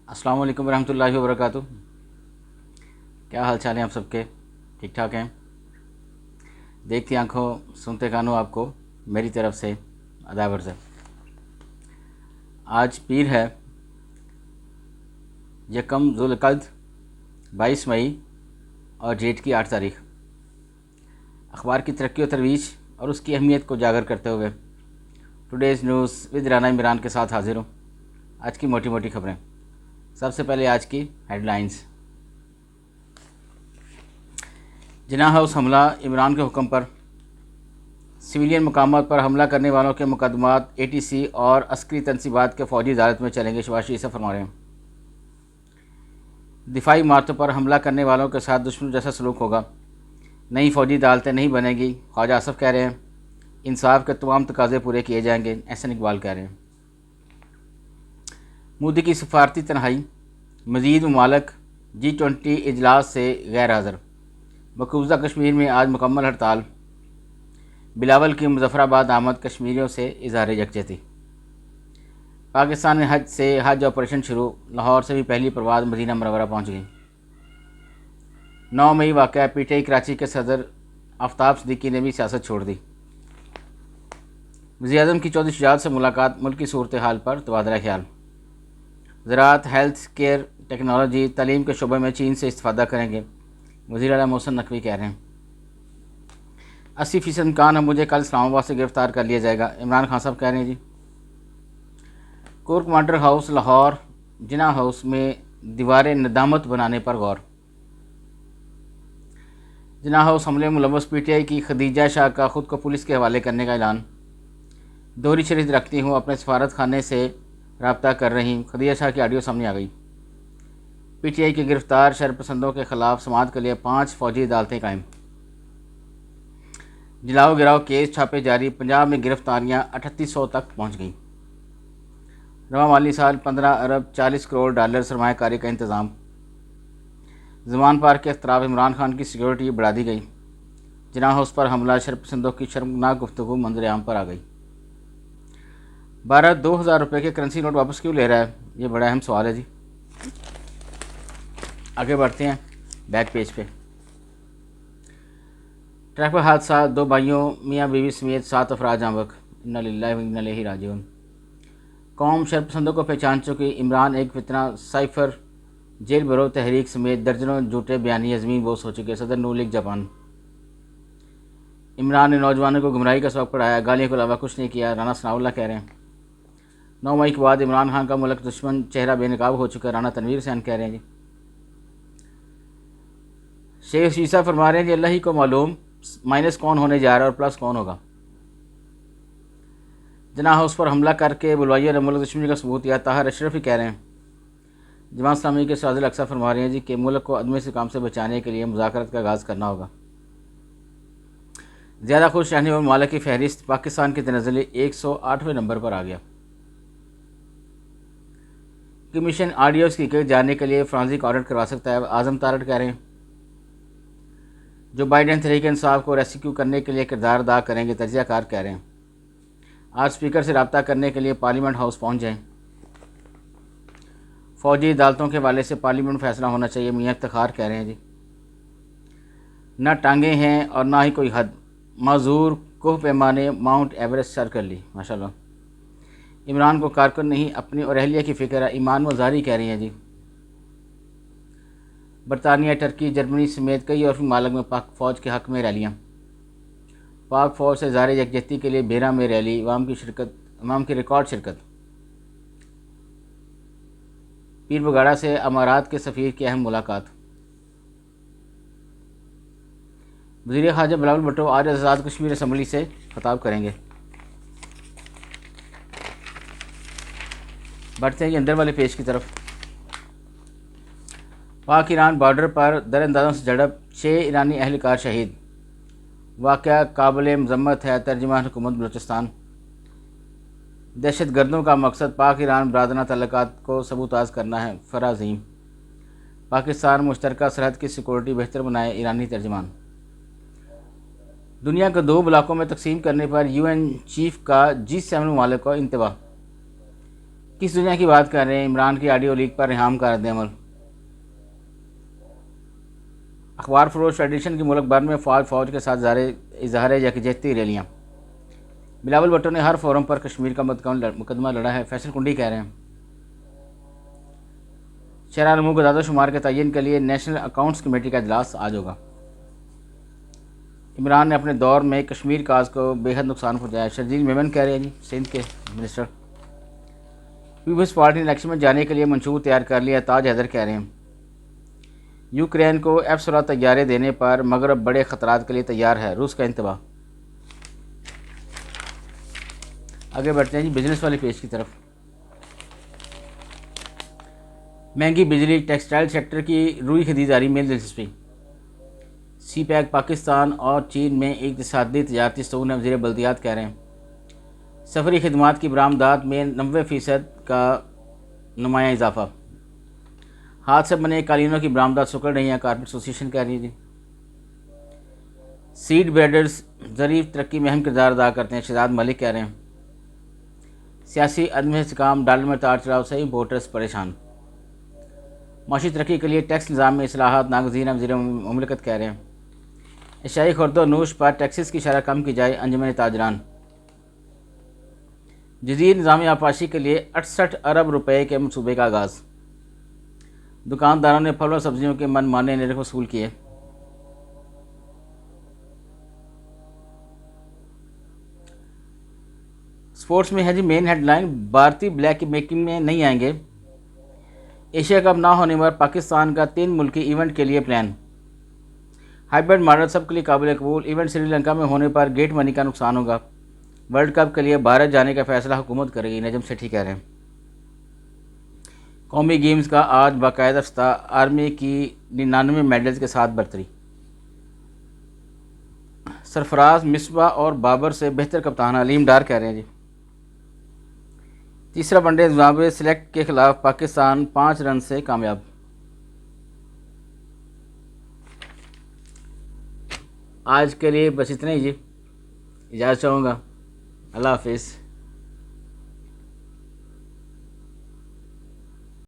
अस्सलाम वालेकुम रहमतुल्लाहि व बरकातुहू। क्या हाल चाल हैं आप सबके? ठीक ठाक हैं? देखती आंखों सुनते कानों आपको मेरी तरफ से अदा अर्ज़ है। आज पीर है, यकम ज़ुल्क़अद 22 मई और जेठ की 8 तारीख। अखबार की तरक्की और तरवीज और उसकी अहमियत को उजागर करते हुए today's news with Rana Imran के साथ हाजिर हूँ। आज की मोटी मोटी खबरें। सबसे पहले आज की हेडलाइंस। जिन्ना हाउस हमला, इमरान के हुक्म पर सिविलियन मकामात पर हमला करने वालों के मुकदमात ATC और अस्करी तनसीबात के फ़ौजी अदालत में चलेंगे। शहबाज शरीफ से फरमा रहे हैं दिफाई इमारतों पर हमला करने वालों के साथ दुश्मन जैसा सलूक होगा, नई फ़ौजी अदालतें नहीं बनेगी। ख्वाजा आसफ कह रहे हैं इंसाफ के तमाम तकाज़े पूरे किए जाएंगे। एहसन इकबाल कह रहे हैं मोदी की सफारती तनहाई, मज़ीद ममालिक G20 इजलास से गैर हाज़िर। मकबूजा कश्मीर में आज मुकम्मल हड़ताल। बिलावल की मुजफ्फराबाद आमद कश्मीरियों से इजहार यकजहती। पाकिस्तान में हज ऑपरेशन शुरू, लाहौर से भी पहली परवाज़ मदीना मुनव्वरा पहुँच गई। 9 मई वाक़या, PTI कराची के सदर आफ्ताब सिद्दीकी ने भी सियासत छोड़ दी। वज़ीर-ए-आज़म की चौधरी शुजात से मुलाकात, मुल्क की सूरत हाल पर तबादला ख्याल। ज़राअत, हेल्थ केयर, टेक्नोलॉजी, तालीम के शोबे में चीन से इस्तिफ़ादा करेंगे। वज़ीर आला मोहसिन नकवी कह रहे हैं 80% इम्कान है मुझे कल इस्लामाबाद से गिरफ़्तार कर लिया जाएगा। इमरान खान साहब कह रहे हैं जी। कोर कमांडर हाउस लाहौर, जिन्ना हाउस में दीवारें नदामत बनाने पर गौर। जिन्ना हाउस हमले में मुलव्वस PTI की खदीजा शाह का ख़ुद को पुलिस के हवाले करने का ऐलान। दोहरी शरीत रखती हूँ, अपने सफारत खाने से रब्ता कर रही हूँ। खदीजा शाह की ऑडियो सामने आ गई। PTI के गिरफ्तार शरपसंदों के खिलाफ समाअत के लिए 5 फ़ौजी अदालतें कायम। जलाओ गिराओ केस छापे जारी, पंजाब में गिरफ्तारियाँ 3800 तक पहुँच गईं। रवा माली साल 15 अरब 40 करोड़ डॉलर सरमायाकारी का इंतज़ाम। ज़मान पार्क के अतराफ इमरान खान की सिक्योरिटी बढ़ा दी गई। जिन्ना हाउस पर हमला, शरपसंदों की शर्मनाक गुफ्तगू मंजर आम पर आ गई। भारत 2000 रुपये के करेंसी नोट वापस क्यों ले रहा है? ये बड़ा अहम सवाल है जी। आगे बढ़ते हैं बैक पेज पे। ट्रैफिक हादसा, 2 भाइयों मियाँ बीवी समेत 7 अफराद जांबक। इन्ना लिल्लाहि व इन्ना इलैहि राजिऊन। कौम शरपसंदों को पहचान चुकी। इमरान एक फितना, साइफर, जेल भरो तहरीक समेत दर्जनों झूठे बयानी ज़मीन बोस हो चुके। सदर नून लीग जापान। इमरान ने नौजवानों को गुमराही का सबक पढ़ाया, गालियों के अलावा कुछ नहीं किया। राना सनाउल्लाह कह रहे हैं 9 मई के बाद इमरान खान का मुल्क दुश्मन चेहरा बेनकाब हो चुका है। राना तनवीर हुसैन कह रहे हैं जी। शेख शीसा फरमा रहे हैं जी अल्लाह ही को मालूम माइनस कौन होने जा रहा है और प्लस कौन होगा। जिन्ना हाउस पर हमला करके बुलवाइया ने मुल्क दुश्मनी का सबूत दिया। ताहिर अशरफ ही कह रहे हैं। जमात इस्लामी के साजिल अक्सा फरमा रहे हैं जी कि मुल्क को अदम से काम से बचाने के लिए मुज़ाकरत का आगाज़ करना होगा। ज़्यादा खुश रहने वाले ममालिक की फहरिस्त, पाकिस्तान की तनज़्ज़ुली 108वें नंबर पर आ गया। कमीशन ऑडियोज़ की जानने के लिए फ्रांसिक ऑडिट करवा सकता है। आज़म तारड़ कह रहे हैं जो बाइडेन तहरीक इंसाफ को रेस्क्यू करने के लिए किरदार अदा करेंगे। तजियाकार कह रहे हैं आज स्पीकर से रब्ता करने के लिए पार्लियामेंट हाउस पहुंच जाएं। फ़ौजी अदालतों के हवाले से पार्लियामेंट फैसला होना चाहिए। मियाँ इफ्तिखार कह रहे हैं जी। न टांगे हैं और ना ही कोई हद, माजूर कोह पैमाने माउंट एवरेस्ट सर कर ली। माशाल्लाह। इमरान को कारकुन नहीं अपनी और अहलिया की फ़िक्र है। ईमान वज़ारी कह रही हैं जी। बरतानिया, टर्की, जर्मनी समेत कई और ममालिक में पाक फ़ौज के हक़ में रैलियाँ। पाक फ़ौज से ज़ाहिर यकजहती के लिए बेरा में रैली, अवाम की रिकॉर्ड शिरकत। पीर बगाड़ा से अमारात के सफ़ीर की अहम मुलाकात। वज़ीर ख़ारजा बिलावल भुट्टो आज आज़ाद कश्मीर असम्बली से खिताब करेंगे। बढ़ते हैं अंदर वाले पेज की तरफ। पाक ईरान बॉर्डर पर दरअंदाजों से झड़प, 6 ईरानी अहलकार शहीद। वाक़या काबिल मज़म्मत है। तर्जुमान हुकूमत बलूचिस्तान। दहशत गर्दों का मकसद पाक ईरान बरादराना तल्लुकात को सबूताज़ करना है। फराज़ीम। पाकिस्तान मुश्तरका सरहद की सिक्योरिटी बेहतर बनाए। ईरानी तर्जुमान। दुनिया को 2 ब्लॉकों में तकसीम करने पर UN चीफ का G7 ममालिक को इंतबाह। किस दुनिया की बात कर रहे हैं? इमरान की ऑडियो लीक पर रिहाम का रद्द-ए-अमल। अखबार फरोश एडिशन की मुल्क भर में फौज के साथ इजहार यकजहती रैलियाँ। बिलावल भुट्टो ने हर फोरम पर कश्मीर का मुकदमा लड़ा है, फैसल कुंडी कह रहे हैं। शहर का दादा शुमार के तयन के लिए नेशनल अकाउंट्स कमेटी का इजलास आज होगा। इमरान ने अपने दौर में कश्मीर काज को बेहद नुकसान पहुँचाया, शर्जील मेमन कह रहे हैं जी, सिंध के मिनिस्टर। पीपल्स पार्टी ने इलेक्शन में जाने के लिए मंशूर तैयार कर लिया, ताज हैदर कह रहे हैं। यूक्रेन को F-16 तैयारे देने पर मगरब बड़े खतरात के लिए तैयार है, रूस का इंतबाह। आगे बढ़ते हैं जी बिजनेस वाले पेज की तरफ। महंगी बिजली, टेक्सटाइल सेक्टर की रुई खरीदारी में दिलचस्पी। CPEC पाकिस्तान और चीन में इक़्तिसादी तजारती सुकून वज़ीर बल्दियात कह रहे हैं। सफरी खदमात की बरामदात में 90% का नुमाया इजाफा। हाथ से बने कालीनों की बरामदात सुकड़ रही है, कारपेट एसोसिएशन कह रही है जी। सीड ब्रेडर्स ज़रीफ तरक्की में अहम किरदार अदा करते हैं, शहजाद मलिक कह रहे हैं। सियासी अदम इस्तेहकाम, डॉलर में तार चढ़ाव से वोटर्स परेशान। माशी तरक्की के लिए टैक्स निज़ाम में इस्लाहात नागज़ीर वज़ीर मुमलिकत कह रहे हैं। एशियाई खुर्द नूश पर टैक्सेस की शरह कम की जाए, अंजुमन ताजरान। जदीद निज़ाम आपाशी के लिए 68 अरब रुपए के मनसूबे का आगाज़। दुकानदारों ने फल और सब्जियों के मनमाने निर्ख वसूल किए। स्पोर्ट्स में है जी मेन हेडलाइन, भारतीय ब्लैक मेकिंग में नहीं आएंगे। एशिया कप ना होने पर पाकिस्तान का 3 मुल्की इवेंट के लिए प्लान। हाइब्रिड मॉडल सबके लिए काबिल कबूल, इवेंट श्रीलंका में होने पर गेट मनी का नुकसान होगा। वर्ल्ड कप के लिए भारत जाने का फैसला हुकूमत करेगी, नजम सेठी कह रहे हैं। कौमी गेम्स का आज बाकायदा इफ्तिताह, आर्मी की 99 मेडल्स के साथ बरतरी। सरफराज, मिसबा और बाबर से बेहतर कप्तान अलीम डार कह रहे हैं जी। तीसरा वनडे जिम्बाब्वे सेलेक्ट के खिलाफ पाकिस्तान 5 रन से कामयाब। आज के लिए बस इतना ही जी, इजाज़त चाहूँगा। अल्लाह हाफिज़।